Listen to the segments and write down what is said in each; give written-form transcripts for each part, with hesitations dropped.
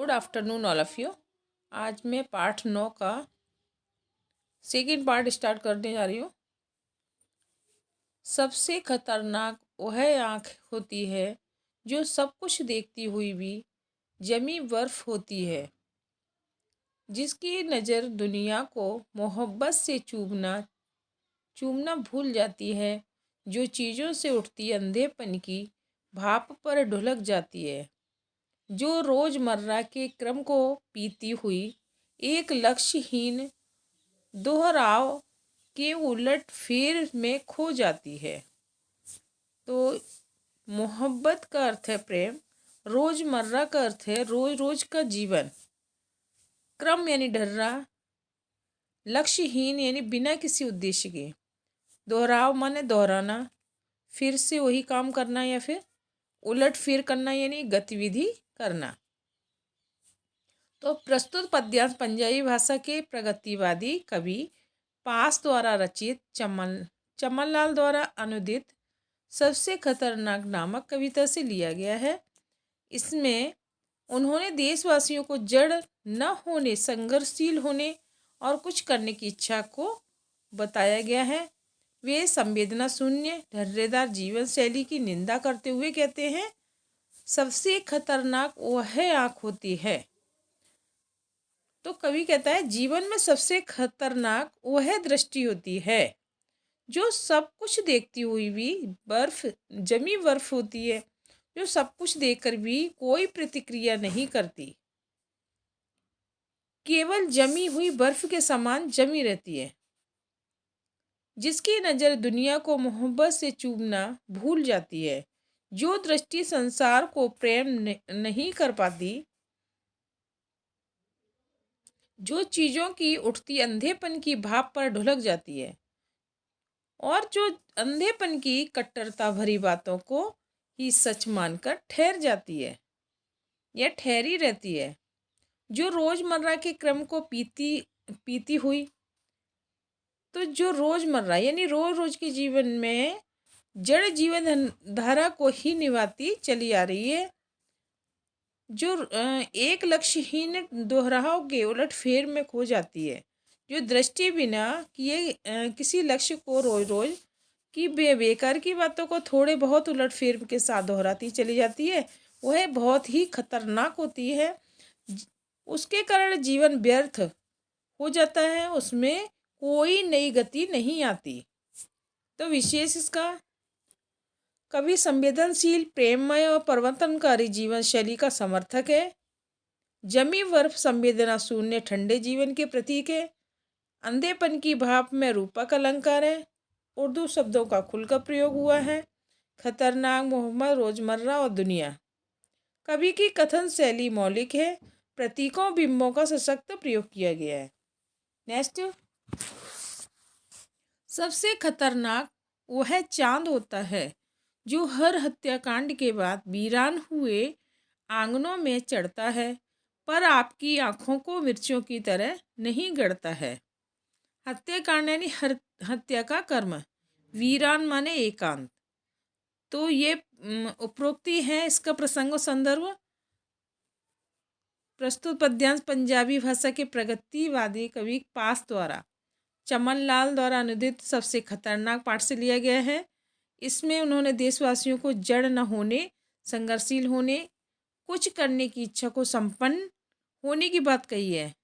Good afternoon all of you. आज मैं पाठ 9 का सेकंड पार्ट स्टार्ट करने जा रही हूँ। सबसे खतरनाक वह आँख होती है जो सब कुछ देखती हुई भी जमी बर्फ होती है, जिसकी नज़र दुनिया को मोहब्बत से चूमना चूमना भूल जाती है, जो चीज़ों से उठती अंधेपन की भाप पर ढुलक जाती है, जो रोज़मर्रा के क्रम को पीती हुई एक लक्ष्यहीन दोहराव के उलट फेर में खो जाती है। तो मोहब्बत का अर्थ है प्रेम, रोज़मर्रा का अर्थ है रोज रोज का जीवन, क्रम यानी ढर्रा, लक्ष्यहीन यानी बिना किसी उद्देश्य के, दोहराव माने दोहराना, फिर से वही काम करना या फिर उलट फिर करना यानी गतिविधि करना। तो प्रस्तुत पद्यांश पंजाबी भाषा के प्रगतिवादी कवि पास द्वारा रचित चमन लाल द्वारा अनुदित सबसे खतरनाक नामक कविता से लिया गया है। इसमें उन्होंने देशवासियों को जड़ न होने, संघर्षशील होने और कुछ करने की इच्छा को बताया गया है। वे संवेदना शून्य ढर्रेदार जीवन शैली की निंदा करते हुए कहते हैं, सबसे खतरनाक वह आँख होती है। तो कवि कहता है जीवन में सबसे खतरनाक वह दृष्टि होती है जो सब कुछ देखती हुई भी जमी बर्फ होती है, जो सब कुछ देखकर भी कोई प्रतिक्रिया नहीं करती, केवल जमी हुई बर्फ के समान जमी रहती है, जिसकी नज़र दुनिया को मोहब्बत से चूमना भूल जाती है, जो दृष्टि संसार को प्रेम नहीं कर पाती, जो चीज़ों की उठती अंधेपन की भाप पर ढुलक जाती है और जो अंधेपन की कट्टरता भरी बातों को ही सच मानकर ठहर जाती है या ठहरी रहती है, जो रोज़मर्रा के क्रम को पीती हुई, तो जो रोज़मर्रा यानी रोज रोज के जीवन में जड़ जीवन धारा को ही निभाती चली आ रही है, जो एक लक्ष्यहीन दोहराव के उलट फेर में खो जाती है, जो दृष्टि बिना किए किसी लक्ष्य को रोज रोज की बेकार की बातों को थोड़े बहुत उलट फेर के साथ दोहराती चली जाती है, वह बहुत ही खतरनाक होती है। उसके कारण जीवन व्यर्थ हो जाता है, उसमें कोई नई गति नहीं आती। तो विशेष इसका कवि संवेदनशील, प्रेममय और परिवर्तनकारी जीवन शैली का समर्थक है। जमी बर्फ संवेदना शून्य ठंडे जीवन के प्रतीक है। अंधेपन की भाप में रूपक अलंकार है। उर्दू शब्दों का खुलकर प्रयोग हुआ है। खतरनाक, मोहम्मद, रोजमर्रा और दुनिया। कवि की कथन शैली मौलिक है। प्रतीकों बिंबों का सशक्त प्रयोग किया गया है। नेक्स्ट, सबसे खतरनाक वह चांद होता है जो हर हत्याकांड के बाद वीरान हुए आंगनों में चढ़ता है, पर आपकी आंखों को मिर्चों की तरह नहीं गड़ता है। हत्याकांड यानी हत्या का कर्म, वीरान माने एकांत। तो ये उपरोक्ति है। इसका प्रसंग और संदर्भ प्रस्तुत पद्यांश पंजाबी भाषा के प्रगतिवादी कवि पास द्वारा चमन लाल द्वारा अनुदित सबसे खतरनाक पाठ से लिया गया है। इसमें उन्होंने देशवासियों को जड़ न होने, संघर्षशील होने, कुछ करने की इच्छा को संपन्न होने की बात कही है।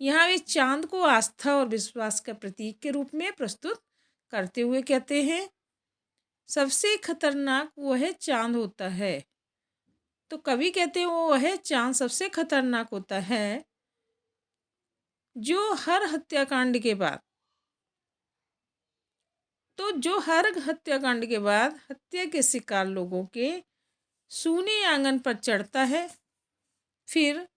यहाँ वे चांद को आस्था और विश्वास का प्रतीक के रूप में प्रस्तुत करते हुए कहते हैं, सबसे खतरनाक वह चांद होता है। तो कवि कहते हैं वो वह चांद सबसे खतरनाक होता है जो हर हत्याकांड के बाद हत्या के शिकार लोगों के सूने आंगन पर चढ़ता है, फिर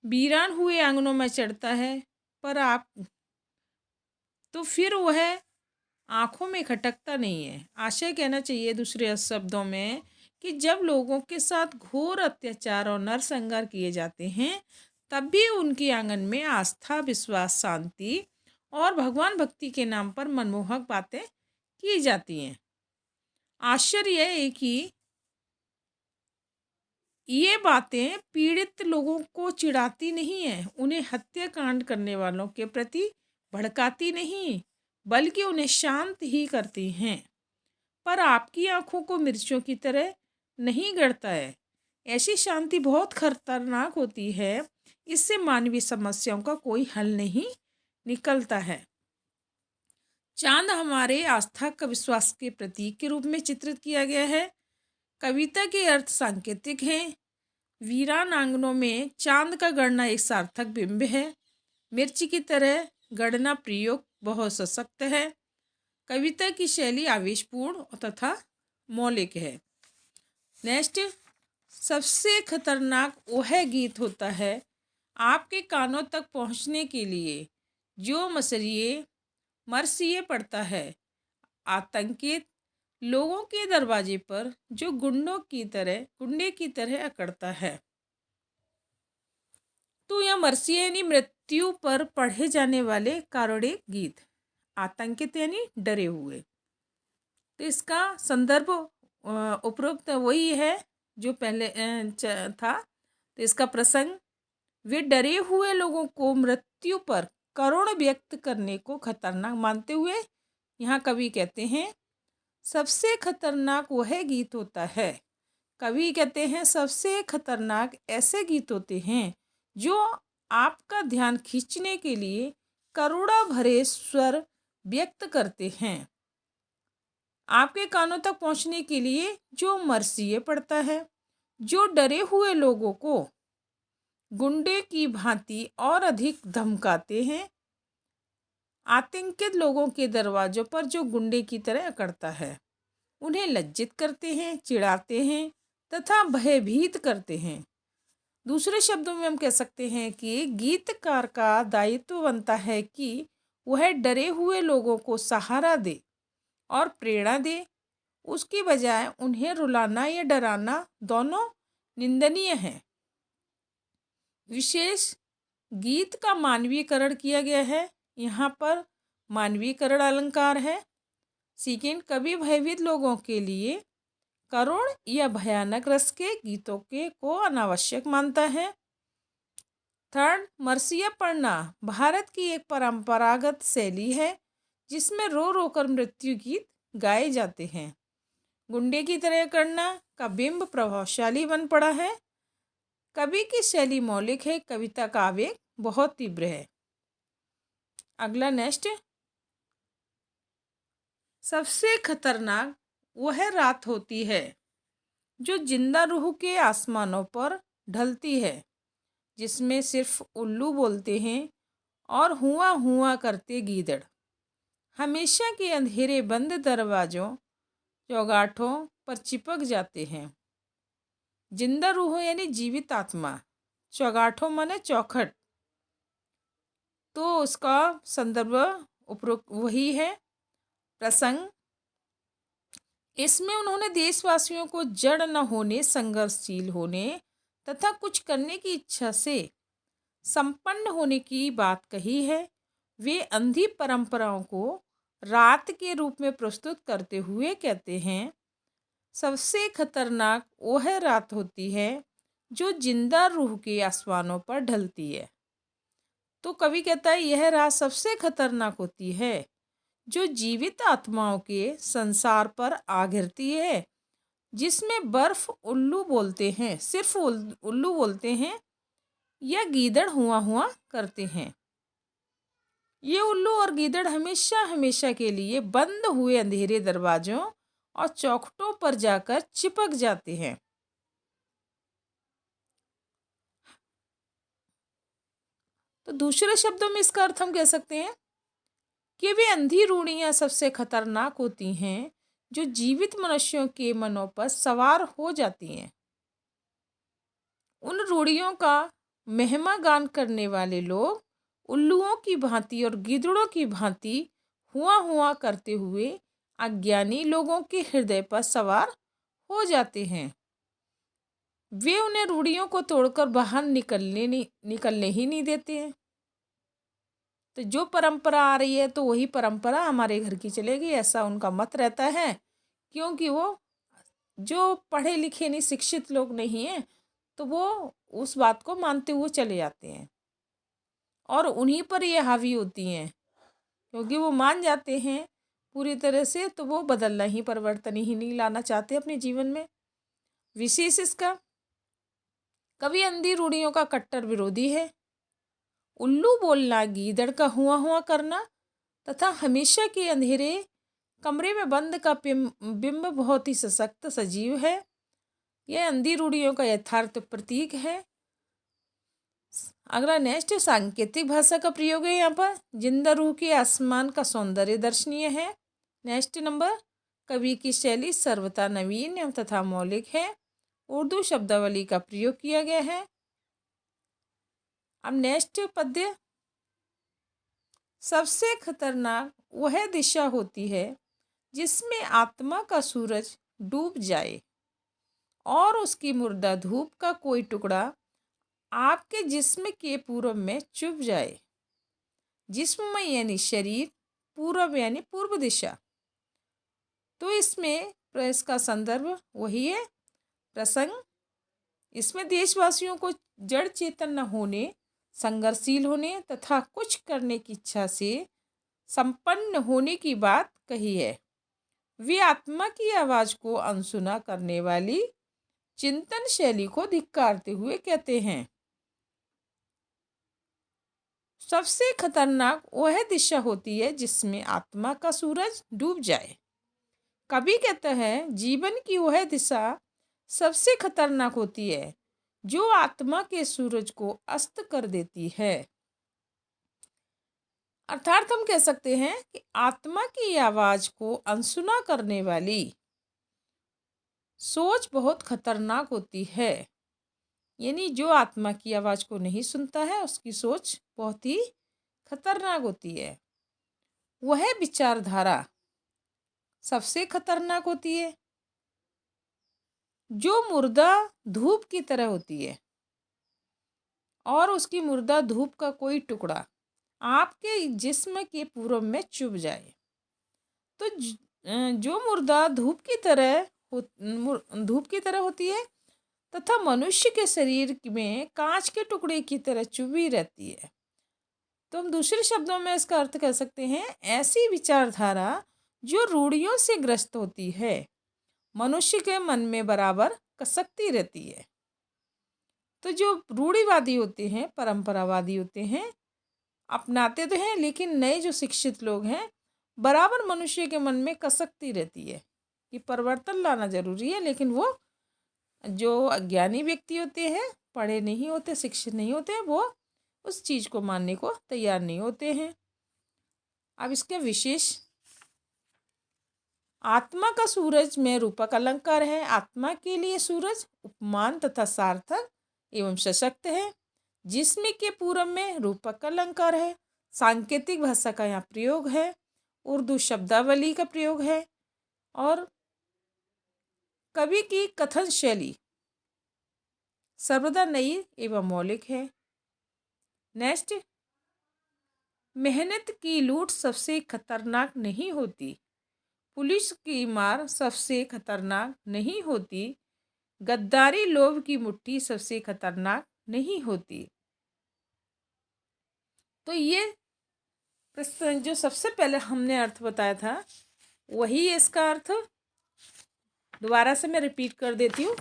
वीरान हुए आंगनों में चढ़ता है, फिर वह आँखों में खटकता नहीं है। आशय कहना चाहिए दूसरे शब्दों में कि जब लोगों के साथ घोर अत्याचार और नरसंहार किए जाते हैं, तब भी उनके आंगन में आस्था, विश्वास, शांति और भगवान भक्ति के नाम पर मनमोहक बातें की जाती हैं। आश्चर्य है कि ये बातें पीड़ित लोगों को चिढ़ाती नहीं है, उन्हें हत्याकांड करने वालों के प्रति भड़काती नहीं, बल्कि उन्हें शांत ही करती हैं। पर आपकी आंखों को मिर्चों की तरह नहीं गड़ता है। ऐसी शांति बहुत खतरनाक होती है। इससे मानवीय समस्याओं का कोई हल नहीं निकलता है। चांद हमारे आस्था का विश्वास के प्रतीक के रूप में चित्रित किया गया है। कविता के अर्थ सांकेतिक हैं। वीरान आंगनों में चांद का गढ़ना एक सार्थक बिंब है। मिर्च की तरह गढ़ना प्रयोग बहुत सशक्त है। कविता की शैली आवेशपूर्ण तथा मौलिक है। नेक्स्ट, सबसे खतरनाक वह गीत होता है आपके कानों तक पहुंचने के लिए जो मरसिए पड़ता है, आतंकित लोगों के दरवाजे पर जो गुंडे की तरह अकड़ता है। तो यह मरसिए यानी मृत्यु पर पढ़े जाने वाले कारुणिक गीत, आतंकित यानी डरे हुए। तो इसका संदर्भ उपरोक्त वही है जो पहले था। तो इसका प्रसंग, वे डरे हुए लोगों को मृत्यु पर करुण व्यक्त करने को खतरनाक मानते हुए यहाँ कवि कहते हैं सबसे खतरनाक वह गीत होता है। कवि कहते हैं सबसे खतरनाक ऐसे गीत होते हैं जो आपका ध्यान खींचने के लिए करुणा भरे स्वर व्यक्त करते हैं, आपके कानों तक पहुंचने के लिए जो मरसिए पड़ता है, जो डरे हुए लोगों को गुंडे की भांति और अधिक धमकाते हैं, आतंकित लोगों के दरवाजों पर जो गुंडे की तरह अकड़ता है, उन्हें लज्जित करते हैं, चिढ़ाते हैं तथा भयभीत करते हैं। दूसरे शब्दों में हम कह सकते हैं कि गीतकार का दायित्व बनता है कि वह डरे हुए लोगों को सहारा दे और प्रेरणा दे, उसकी बजाय उन्हें रुलाना या डराना दोनों निंदनीय है। विशेष गीत का मानवीकरण किया गया है। यहाँ पर मानवीकरण अलंकार है। सेकेंड, कवि भयभीत लोगों के लिए करुण या भयानक रस के गीतों को अनावश्यक मानता है। थर्ड, मरसिया पढ़ना भारत की एक परंपरागत शैली है जिसमें रो रो कर मृत्यु गीत गाए जाते हैं। गुंडे की तरह करना का बिंब प्रभावशाली बन पड़ा है। कवि की शैली मौलिक है, कविता का आवेग बहुत तीव्र है। अगला नेक्स्ट, सबसे खतरनाक वह रात होती है जो जिंदा रूह के आसमानों पर ढलती है, जिसमें सिर्फ उल्लू बोलते हैं और हुआ हुआ करते गीदड़ हमेशा के अंधेरे बंद दरवाजों चौगाठों पर चिपक जाते हैं। जिंदा रूह यानी जीवित आत्मा, चौगाठों माने चौखट, तो उसका संदर्भ उपरोक्त वही है। प्रसंग, इसमें उन्होंने देशवासियों को जड़ न होने, संघर्षशील होने तथा कुछ करने की इच्छा से संपन्न होने की बात कही है। वे अंधी परंपराओं को रात के रूप में प्रस्तुत करते हुए कहते हैं सबसे खतरनाक वह रात होती है जो जिंदा रूह के आसमानों पर ढलती है। तो कवि कहता है यह रात सबसे खतरनाक होती है जो जीवित आत्माओं के संसार पर आ गिरती है, जिसमें बर्फ उल्लू बोलते हैं, सिर्फ उल्लू बोलते हैं या गीदड़ हुआ हुआ करते हैं। ये उल्लू और गीदड़ हमेशा हमेशा के लिए बंद हुए अंधेरे दरवाजों और चौखटों पर जाकर चिपक जाते हैं। तो दूसरे शब्दों में इसका अर्थ हम कह सकते हैं कि वे अंधी रूढ़ियां सबसे खतरनाक होती हैं जो जीवित मनुष्यों के मनों पर सवार हो जाती हैं। उन रूढ़ियों का महिमा गान करने वाले लोग उल्लुओं की भांति और गिदड़ों की भांति हुआ हुआ करते हुए अज्ञानी लोगों के हृदय पर सवार हो जाते हैं। वे उन्हें रूढ़ियों को तोड़कर बाहर निकलने ही नहीं देते हैं। तो जो परंपरा आ रही है तो वही परंपरा हमारे घर की चलेगी, ऐसा उनका मत रहता है, क्योंकि वो जो पढ़े लिखे नहीं, शिक्षित लोग नहीं हैं, तो वो उस बात को मानते हुए चले जाते हैं और उन्हीं पर ये हावी होती हैं, क्योंकि वो मान जाते हैं पूरी तरह से, तो वो बदलना ही, परिवर्तन ही नहीं लाना चाहते अपने जीवन में। विशेष इसका कवि अंधी रूढ़ियों का कट्टर विरोधी है। उल्लू बोलना, गीदड़ का हुआ हुआ करना तथा हमेशा के अंधेरे कमरे में बंद का बिंब बहुत ही सशक्त सजीव है। यह अंधी रूढ़ियों का यथार्थ प्रतीक है। अगला नेक्स्ट सांकेतिक भाषा का प्रयोग है। यहाँ पर जिंदा रूह के आसमान का सौंदर्य दर्शनीय है। नेक्स्ट नंबर, कवि की शैली सर्वथा नवीन एवं तथा मौलिक है। उर्दू शब्दावली का प्रयोग किया गया है। अब नेक्स्ट पद्य, सबसे खतरनाक वह दिशा होती है जिसमें आत्मा का सूरज डूब जाए और उसकी मुर्दा धूप का कोई टुकड़ा आपके जिस्म के पूरब में चुभ जाए। जिस्म में यानी शरीर, पूरब यानी पूर्व दिशा। तो इसमें प्रेस का संदर्भ वही है प्रसंग। इसमें देशवासियों को जड़ चेतन न होने, संघर्षशील होने तथा कुछ करने की इच्छा से संपन्न होने की बात कही है। वे आत्मा की आवाज को अनसुना करने वाली चिंतन शैली को धिक्कारते हुए कहते हैं, सबसे खतरनाक वह दिशा होती है जिसमें आत्मा का सूरज डूब जाए। कवि कहता है जीवन की वह दिशा सबसे खतरनाक होती है जो आत्मा के सूरज को अस्त कर देती है। अर्थात हम कह सकते हैं कि आत्मा की आवाज को अनसुना करने वाली सोच बहुत खतरनाक होती है। यानी जो आत्मा की आवाज को नहीं सुनता है उसकी सोच बहुत ही खतरनाक होती है। वह विचारधारा सबसे खतरनाक होती है जो मुर्दा धूप की तरह होती है और उसकी मुर्दा धूप का कोई टुकड़ा आपके जिस्म के पूरब में चुभ जाए। तो जो मुर्दा धूप की तरह होती है तथा मनुष्य के शरीर में कांच के टुकड़े की तरह चुभी रहती है। तो हम दूसरे शब्दों में इसका अर्थ कह सकते हैं ऐसी विचारधारा जो रूढ़ियों से ग्रस्त होती है, मनुष्य के मन में बराबर कसकती रहती है। तो जो रूढ़िवादी होते हैं, परंपरावादी होते हैं, अपनाते तो हैं लेकिन नए जो शिक्षित लोग हैं बराबर मनुष्य के मन में कसकती रहती है कि परिवर्तन लाना जरूरी है। लेकिन वो जो अज्ञानी व्यक्ति होते हैं, पढ़े नहीं होते, शिक्षित नहीं होते, वो उस चीज़ को मानने को तैयार नहीं होते हैं। अब इसके विशेष, आत्मा का सूरज में रूपक अलंकार है। आत्मा के लिए सूरज उपमान तथा सार्थक एवं सशक्त है। जिसमें के पूरब में रूपक अलंकार है। सांकेतिक भाषा का यहाँ प्रयोग है। उर्दू शब्दावली का प्रयोग है और कवि की कथन शैली सर्वदा नई एवं मौलिक है। नेक्स्ट, मेहनत की लूट सबसे खतरनाक नहीं होती, पुलिस की मार सबसे खतरनाक नहीं होती, गद्दारी लोभ की मुट्ठी सबसे खतरनाक नहीं होती। तो ये प्रश्न जो सबसे पहले हमने अर्थ बताया था वही है इसका अर्थ। दोबारा से मैं रिपीट कर देती हूँ।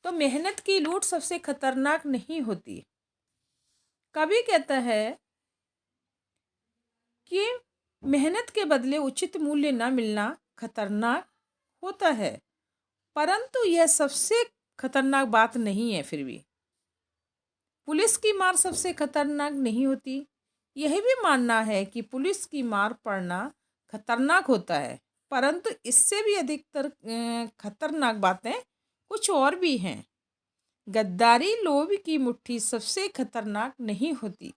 तो मेहनत की लूट सबसे खतरनाक नहीं होती। कवि कहता है कि मेहनत के बदले उचित मूल्य न मिलना खतरनाक होता है, परंतु यह सबसे खतरनाक बात नहीं है। फिर भी पुलिस की मार सबसे खतरनाक नहीं होती। यह भी मानना है कि पुलिस की मार पड़ना खतरनाक होता है, परंतु इससे भी अधिकतर खतरनाक बातें कुछ और भी हैं। गद्दारी लोभ की मुट्ठी सबसे खतरनाक नहीं होती।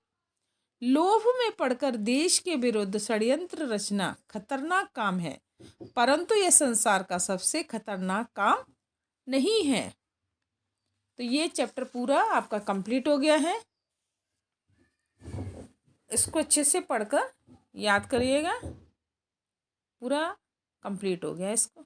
लोभ में पड़कर देश के विरुद्ध षड्यंत्र रचना खतरनाक काम है, परंतु यह संसार का सबसे खतरनाक काम नहीं है। तो ये चैप्टर पूरा आपका कंप्लीट हो गया है। इसको अच्छे से पढ़कर याद करिएगा। पूरा कंप्लीट हो गया इसको।